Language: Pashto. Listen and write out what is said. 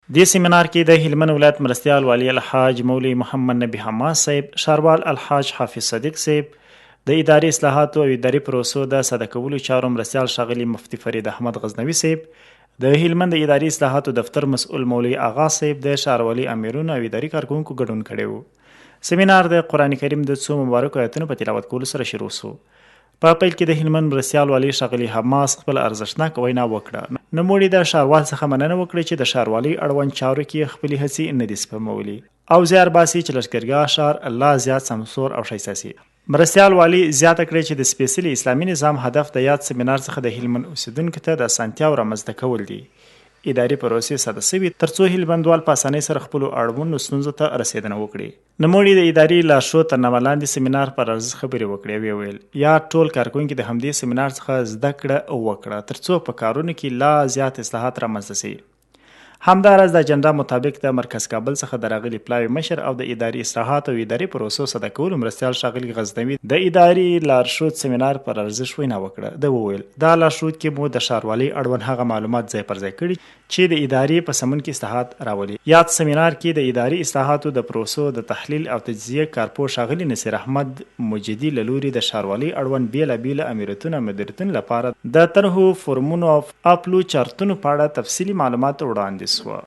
دې سیمینار کې د هلمند ولایت مرستیال والی الحاج مولوي محمد نبی حماس صاحب، ښاروال الحاج حافظ صدیق صاحب، د اداري اصلاحاتو او اداري پروسو د ساده کولو چارو مرستیال ښاغلي مفتي فرید احمد غزنوي صاحب، د هلمند د اداري اصلاحاتو دفتر مسؤل مولوي آغا صاحب، د ښاروالۍ امیرونو او اداري کارکوونکو ګډون کړی و. سیمینار د قرآن کریم د څو مبارکو آیتونو په تلاوت کولو سره شروع سو. په پیل کې د هلمند مرستیال والی ښاغلي حماس خپل ارزښتناک وینا وکړه. نوموړي د ښاروال څخه مننه وکړه چې د ښاروالۍ اړوند چارو کې خپلې هڅې نه دي سپمولي او زیار باسي چې لښکرګاه ښار الله زیات سمسور او ښایسته سي. مرستیال والی زیاته کړې چې د سپیڅلي اسلامي نظام هدف د یاد سیمینار څخه د هلمند اوسیدونکو ته د اسانتیاو رامنځته کول دي. اداري پروسې ساده سوي ترڅو هلمندوال په اسانۍ سره خپلو اړوندو ستونزو ته رسیدنه وکړي. نوموړي د اداري لارښود تر نامه لاندې سیمینار پر ارزښت خبرې وکړې. ویل یا ټول کارکوونکي د همدې سیمینار څخه زده کړه وکړه ترڅو په کارونو کې لا زیات اصلاحات رامنځته سي. همداراز د اجنډا مطابق د مرکز کابل څخه د راغلي پلاوي مشر او د اداري اصلاحات او اداري پروسو ساده کولو مرستیال ښاغلي غزنوي د اداري لارښود سیمینار پر ارزښت وینا وکړه. د وویل دا لارښود کې مو د ښاروالۍ اړوند هغه معلومات ځای پر ځای کړي چې د ادارې په سمون کې اصلاحات راولي. یاد سیمینار کې د اداري اصلاحاتو د پروسو د تحلیل او تجزیه کارپوه ښاغلي نصیر احمد مجدي له لوري د ښاروالۍ اړوند بیلابیل امریتونو او مدیریتونو لپاره د طرحو، فورمونو او فلو چارتونو په اړه تفصیلي معلومات وړاندې سوه.